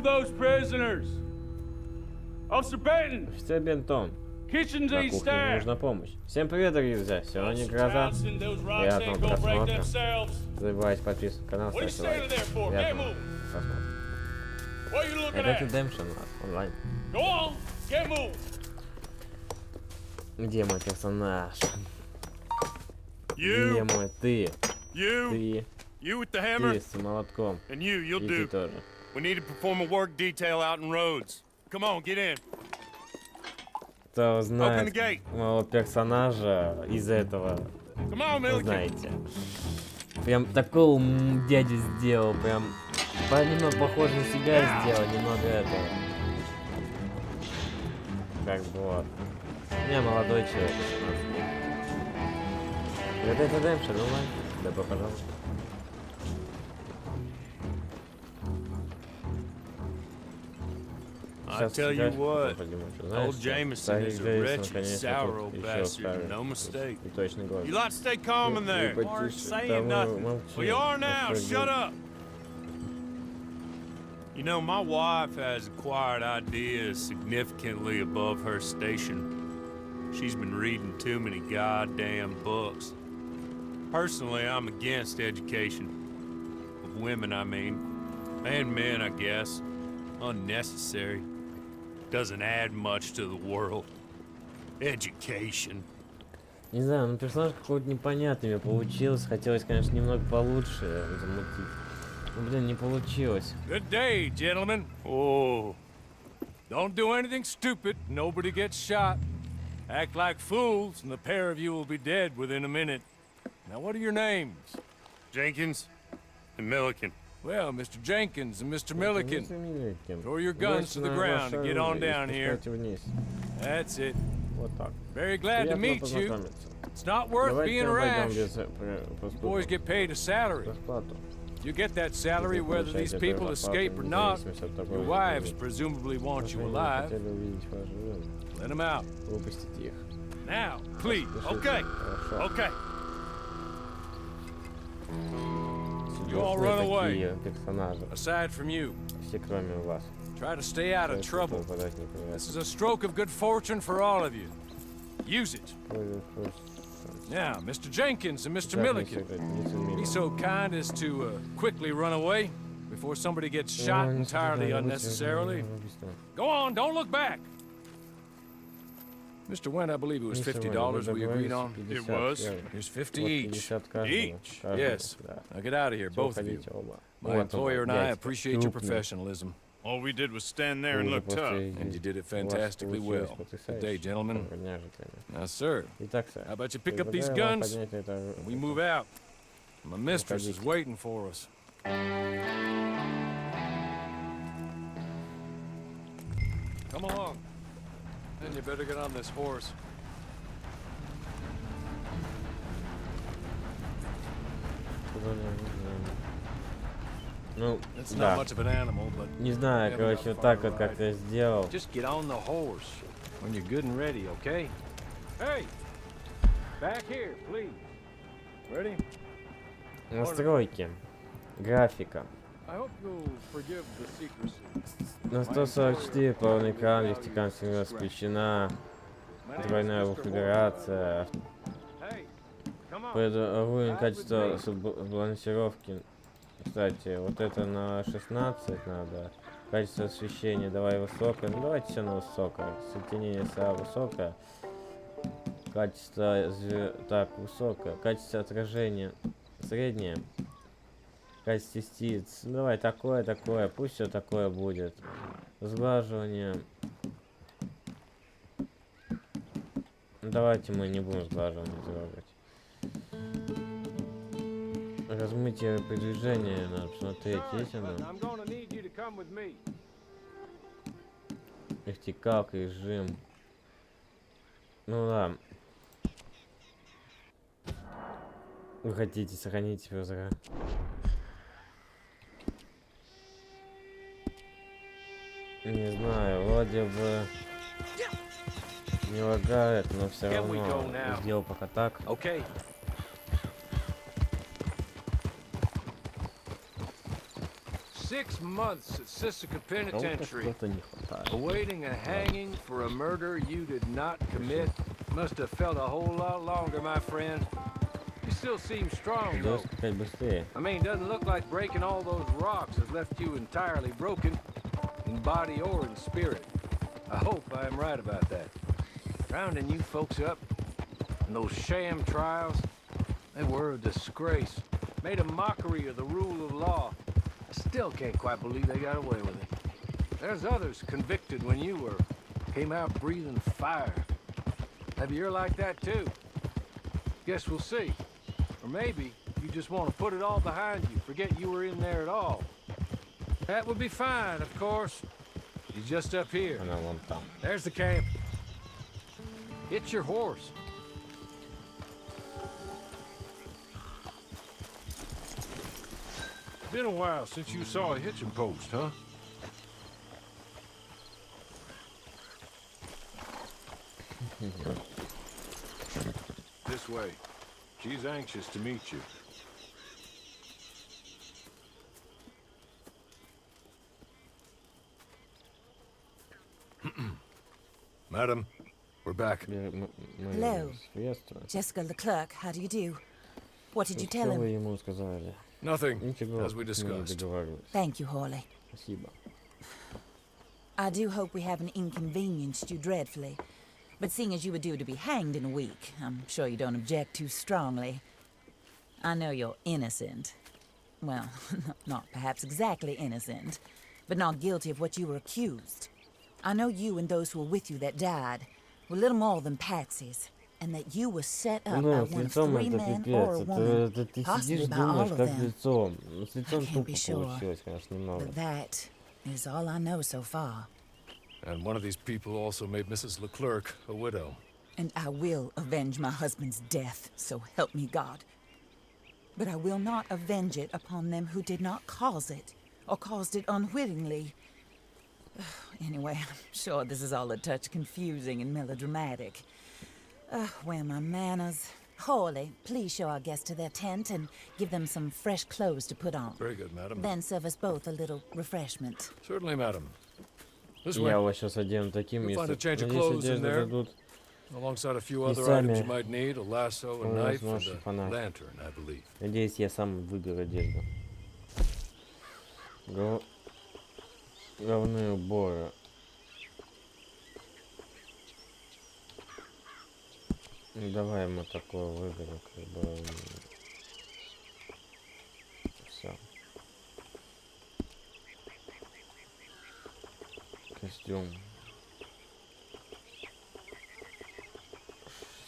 those prisoners. Officer Benton. Офицер Бентон. Kitchen's На east кухне staff. нужна помощь. Всем привет, дорогие друзья. Сегодня гроза. Приятного просмотра. Не забывайте подписываться на канал, ставьте лайк. Приятного просмотра. Это Redemption у нас онлайн. Где мой персонаж? Где мой ты? Ты. Ты с молотком. И ты тоже. We need to perform a work detail out in roads. Come on, get in. Кто знает моего персонажа из этого, вы знаете. Прям такого дядю сделал, прям немного похож на себя сделал, немного этого. Как бы вот. У меня молодой человек, 16 лет. Это Redemption онлайн. Добро пожаловать. I tell you what, old Jameson is a wretched, sour old bastard, no mistake. You lot stay calm in there. You aren't saying nothing. Well, you are now. Shut up. You know, my wife has acquired ideas significantly above her station. She's been reading too many goddamn books. Personally, I'm against education. Of women, I mean. And men, I guess. Unnecessary. Doesn't add much to the world. Education. Не знаю, ну персонаж какой-то непонятный мне получилось. Хотелось, конечно, немного получше замутить. Но, блин, не получилось. Good day, gentlemen. Oh. Don't do anything stupid. Nobody gets shot. Act like fools, and the pair of you will be dead within a minute. Now, what are your names? Jenkins and Milliken. Well, Mr. Jenkins and Mr. Milliken, throw your guns to the ground and get on down here. That's it. Very glad to meet you. It's not worth being rash. You boys get paid a salary. You get that salary whether these people escape or not. Your wives presumably want you alive. Let them out. Now, please. Okay. Okay. You all run away. Aside from you. Try to stay out of trouble. This is a stroke of good fortune for all of you. Use it. Now, Mr. Jenkins and Mr. Milliken, be so kind as to quickly run away before somebody gets shot entirely unnecessarily. Go on, don't look back. Mr. Wendt, I believe it was $50 we agreed on. It was. Here's 50 each. Each? Yes. Now get out of here, both of you. My employer and I appreciate your professionalism. All we did was stand there and look tough. And you did it fantastically well. Good day, gentlemen. Now, sir, how about you pick up these guns and we move out? My mistress is waiting for us. Come along. Then you better get on this horse. Ну, It's not much of an animal, but не знаю, короче, вот так вот как-то я сделал. Just get on the horse when you're good and ready, okay? Hey, back here, please. Ready? Настройки. Графика. I hope you'll forgive the secrecy. На 144 полный экран, вертикальная включена, двойная конфигурация, уровень качества балансировки. Кстати, вот это на 16 надо. Качество освещения давай высокое. Ну давайте все на высокое. Сотенение самое высокое. Качество так высокое. Качество отражения среднее. Качество стиц. Ну, давай такое. Пусть все такое будет. Сглаживание. Давайте мы не будем сглаживание трогать. Размытие при движении надо посмотреть, есть оно. Вертикалка, режим. Ну да. Вы хотите сохранить вызора. Не знаю, вроде бы не лагает, но все равно сделал пока так. 6 months at Sisika Кого-то Penitentiary, что-то не хватает. awaiting a hanging for a murder you did not commit. Must have felt a whole lot longer, my friend. You still seem strong, though. Должен скакать быстрее. I mean, doesn't look like breaking all those rocks has left you entirely broken, in body or in spirit. I hope I am right about that. Rounding you folks up, and those sham trials, they were a disgrace. Made a mockery of the rule of law. I still can't quite believe they got away with it. There's others convicted when you were. Came out breathing fire. Maybe you're like that too. Guess we'll see. Or maybe you just want to put it all behind you, forget you were in there at all. That would be fine, of course. He's just up here. Она вон там. There's the camp. It's your horse. Been a while since you saw a hitching post, huh? This way. She's anxious to meet you. Madam, we're back. Hello. Jessica Leclerc, how do you do? What did you tell Что вы him? ему сказали? Nothing, Ничего, as we мы discussed. договаривались. Thank you, Hawley. Спасибо. I do hope we haven't inconvenienced you dreadfully. But seeing as you were due to be hanged in a week, I'm sure you don't object too strongly. I know you're innocent. Well, not perhaps exactly innocent, but not guilty of what you were accused. I know you and those who were with you that died were little more than patsies, and that you were set up by Ну, с one of лицом 3 это men пипец. or a woman, Это ты possibly сидишь, by all думаешь, of как them. лицом. Ну, с лицом can't тупо be sure. получилось, конечно, немного. But that is all I know so far. And one of these people also made Mrs. Leclerc a widow. And I will avenge my husband's death, so help me God. But I will not avenge it upon them who did not cause it, or caused it unwittingly. Anyway, I'm sure this is all a touch confusing and melodramatic. Where are my manners? Hawley, please show our guests to their tent and give them some fresh clothes to put on. Very good, madam. Then serve us both a little refreshment. Certainly, madam. This way, Я вот сейчас одену таким, You'll find a change of если clothes in одежду there. дадут. alongside a few other сами items you might need, a lasso, a knife, and возможно, a фонарь. lantern, I believe. Надеюсь, я сам выберу одежду. Головные уборы. Ну, давай мы такое выберем, как бы. Все. Костюм.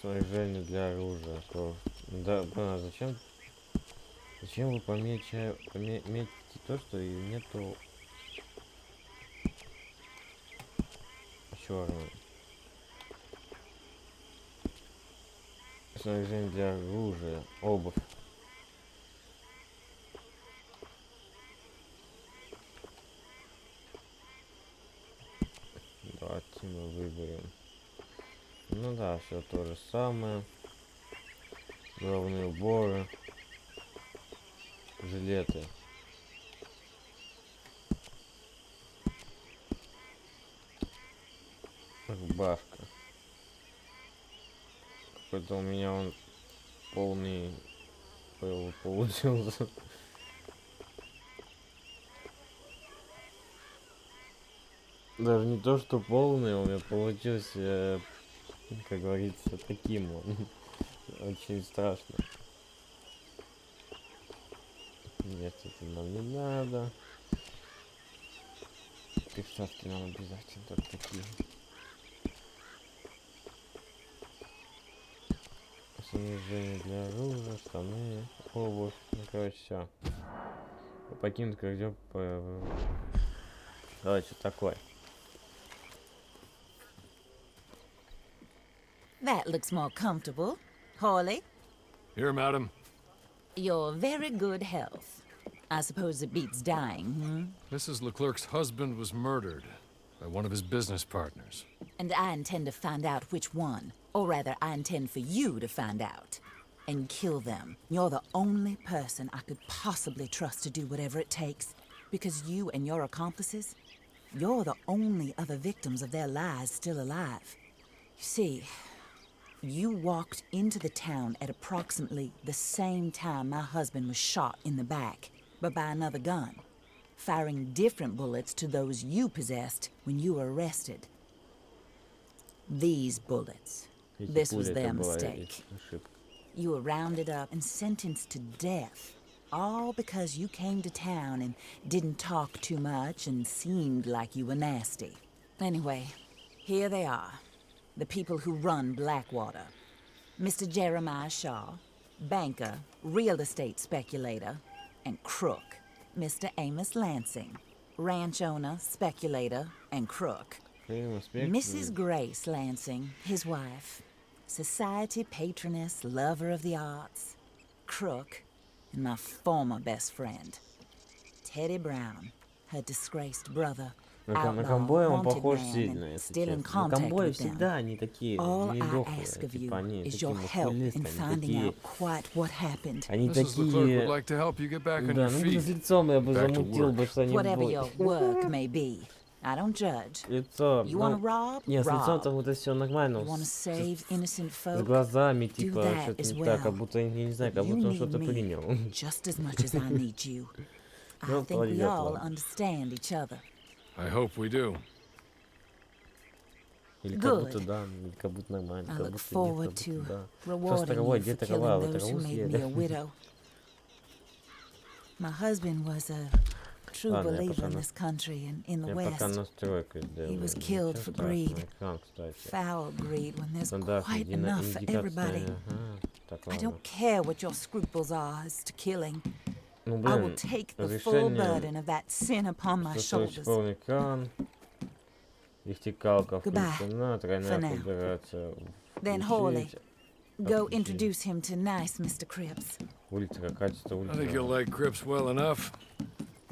Снаряжение для оружия. Да, блин, зачем вы метите то, что и нету черного? Снаряжение для оружия, обувь. Давайте мы выберем. Ну да, все то же самое. Головные уборы. Жилеты. Рубашка. Какой-то у меня он полный получился. Даже не то, что полный, у меня получился, как говорится, таким он. Очень страшно. Нет, это нам не надо. Перчатки нам обязательно только такие. Снаряжение для оружия, штаны, обувь. Ну, короче, все. Покинуть коридор. Давай, что такое? That looks more comfortable. Hawley, Here, madam. you're very good health. I suppose it beats dying, hmm? Mrs. Leclerc's husband was murdered by one of his business partners. And I intend to find out which one. Or rather, I intend for you to find out. And kill them. You're the only person I could possibly trust to do whatever it takes. Because you and your accomplices, you're the only other victims of their lies still alive. You see, you walked into the town at approximately the same time my husband was shot in the back, but by another gun, firing different bullets to those you possessed when you were arrested. These bullets, this was their mistake. You were rounded up and sentenced to death, all because you came to town and didn't talk too much and seemed like you were nasty. Anyway, here they are. The people who run Blackwater. Mr. Jeremiah Shaw, banker, real estate speculator, and crook. Mr. Amos Lansing, ranch owner, speculator, and crook. Mrs. Grace Lansing, his wife, society patroness, lover of the arts, crook, and my former best friend, Teddy Brown, her disgraced brother. На Камбое он похож сильно, если честно. На Камбое всегда они такие ледохлые, типа они такие мускулистые, они такие... Да, ну с лицом я бы замутил бы что-нибудь. Лицо, ну... Нет, с лицом там вот это все нормально, с глазами, типа, что-то не так, как будто, я не знаю, как будто он что-то принял. Ну, пойдет, ладно. I hope we do. Или как будто да, или как будто нормально, как будто нет, как будто да. Что старовой, где такова, вот такову съели. My husband was a true believer in this country and in the West. He was killed for greed, foul greed, when there's quite enough for everybody. I don't care what your scruples are as to killing. I will take the full burden of that sin upon my shoulders. Goodbye, for now. Then Hawley, go introduce him to nice Mr. Cripps. I think you'll like Cripps well enough.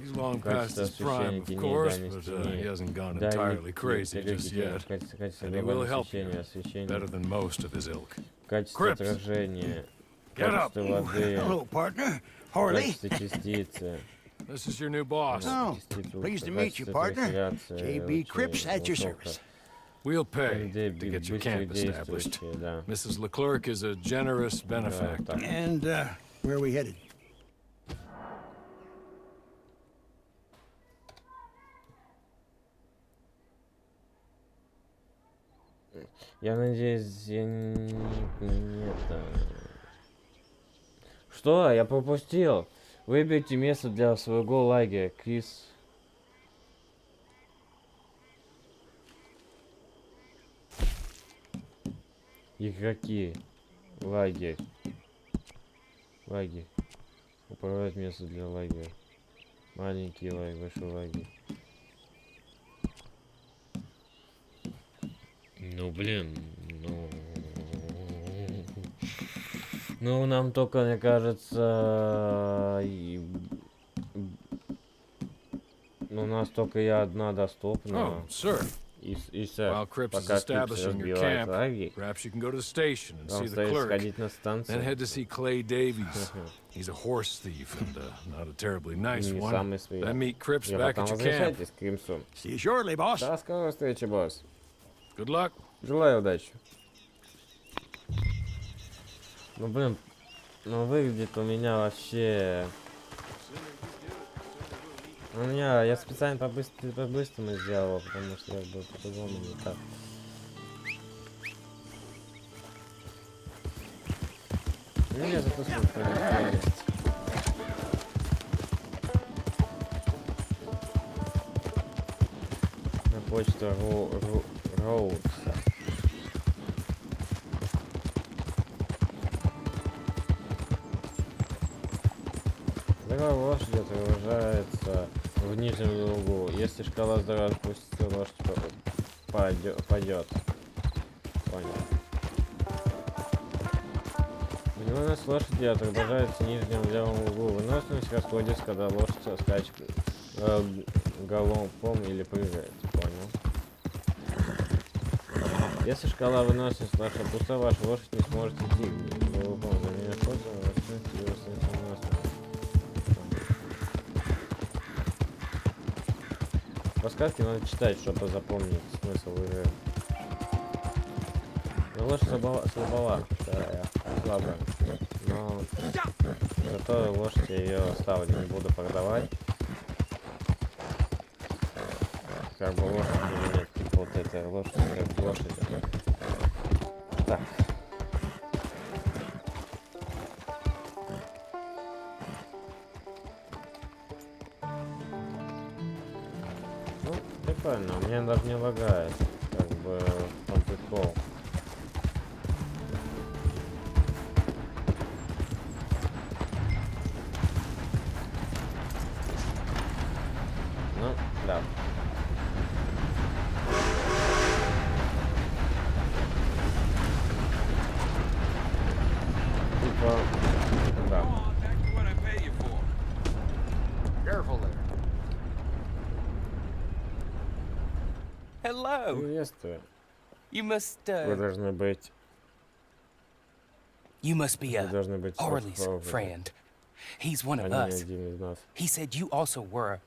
He's long past his prime, of course, but he hasn't gone entirely crazy just yet. And he will help you better than most of his ilk. Cripps, get up! Hello, partner. Harley. This is your new boss. Oh, pleased to meet you, partner. J.B. Cripps at your service. We'll pay to get your camp established. Mrs. Leclerc is a generous benefactor. And where are we headed? Я надеюсь, я не это... Что? Я пропустил. Выберите место для своего лагеря, Крис. Игроки. Лагерь. Лагерь. Управлять место для лагеря. Маленький лагерь, большой лагерь. Ну блин, ну нам только, мне кажется, у нас только и одна доступна. И While Cripps is establishing your camp, perhaps you can go to the station and see the clerk. Then head to see Clay Davies. He's a horse thief and not a terribly nice one. Then meet Cripps back at your camp. See you shortly, boss. До скорой встречи, босс. Good luck. Желаю удачи. Ну блин, ну выглядит у меня вообще... У меня, я специально по-быстрому сделал, потому что я был по-другому не так. Ну я запустил скорость. На почту Роудса. Здоровая лошадь отображается в нижнем углу. Если шкала здоровья спустится, лошадь пойдет. Понял. Выносливость лошади отображается в нижнем левом углу. Выносливость расходится, когда лошадь скачет галопом или прыгает. Понял. Если шкала выносливости слаша пуста, ваша лошадь не сможет идти. Галопом за ней охота, Подсказки надо читать, чтобы запомнить смысл игры. Ну, лошадь слабова, вторая, слабая. Но зато лошадь я ее оставлю, не буду продавать. Как бы лошадь у меня нет, типа вот этой лошади, как лошади. Так. Ну, прикольно, у меня даже не лагает, как бы, он прикол. Ну, да. Типа, да. Careful there. Hello. Приветствую. You must, Вы должны быть... you must be Вы должны быть... Harley's friend. He's one of us. Один из нас. He said you also were a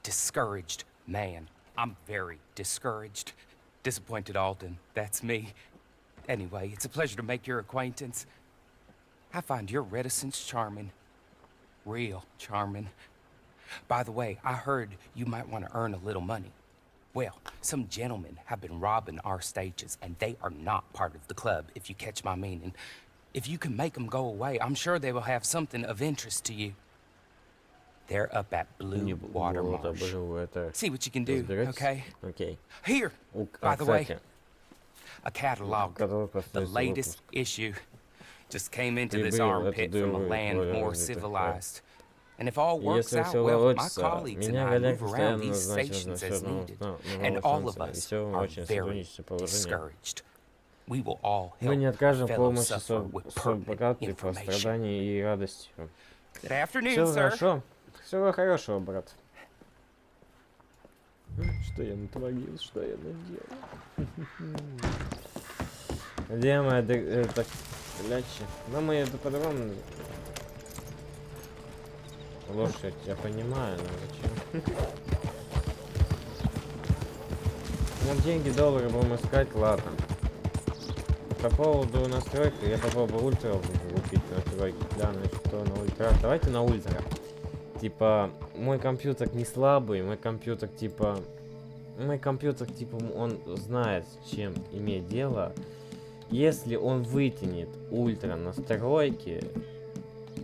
discouraged man. I'm very discouraged. Disappointed Alden, that's me. Anyway, it's a pleasure to make your acquaintance. I find your reticence charming. Real charming. By the way, I heard you might want to earn a little money. Well, some gentlemen have been robbing our stages, and they are not part of the club, if you catch my meaning. If you can make them go away, I'm sure they will have something of interest to you. They're up at Blue Water Marsh. See what you can do, okay? Okay. Here, by the way, a catalog, the latest issue. Just came into this armpit from a land more civilized. And if all works out well, my colleagues and I move around these stations as needed. And all of us are very discouraged. We will all help a fellow suffer with pertinent information. Good afternoon, sir. Всего хорошего, брат. Что я натворил, что я наделал? Где моя ляча? Ну, мы это по-другому. Лошадь, я понимаю, но зачем? Ну, деньги, доллары будем искать, ладно. По поводу настройки, я попробую ультра купить настройки. Да, ну что, на ультра? Давайте на ультра. Типа, мой компьютер не слабый, мой компьютер, типа, он знает, с чем иметь дело. Если он вытянет ультра настройки,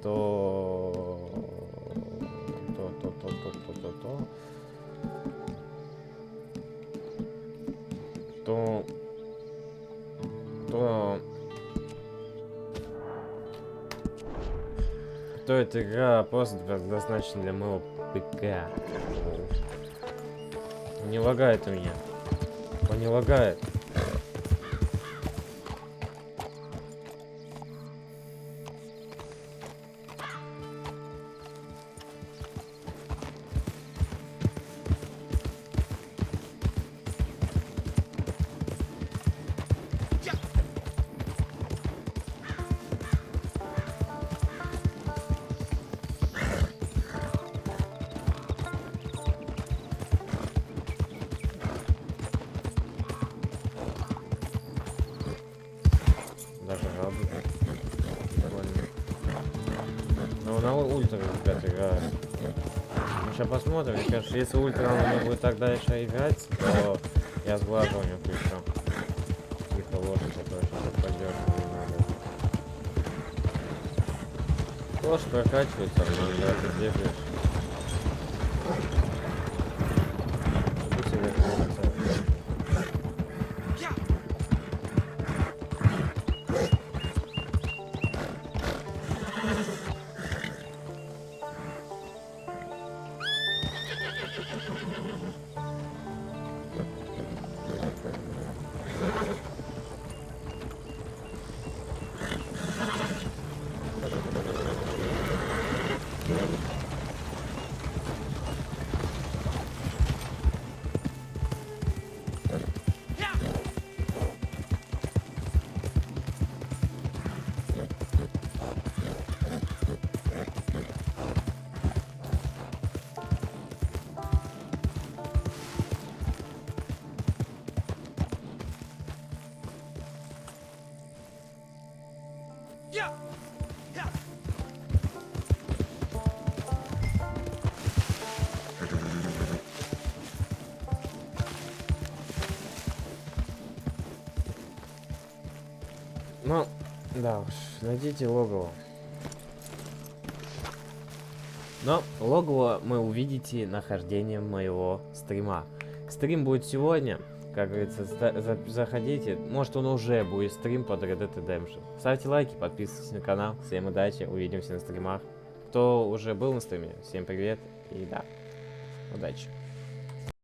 то эта игра просто предназначена для моего ПК. Не лагает у меня. Он не лагает. Даже радуга. Довольно. Но на ультра, ребят, играю. Мы сейчас посмотрим. Мне кажется, если ультра он будет так дальше играть, то я сглаживание включу. Тихо лошадь, а то сейчас поддерживаю не надо. Лошадь прокачивается, но когда ты бегаешь. Ну, да уж, найдите логово. Но логово мы увидите нахождением моего стрима. Стрим будет сегодня, как говорится, заходите. Может, он уже будет стрим под Red Dead Redemption. Ставьте лайки, подписывайтесь на канал. Всем удачи, увидимся на стримах. Кто уже был на стриме, всем привет и да, удачи.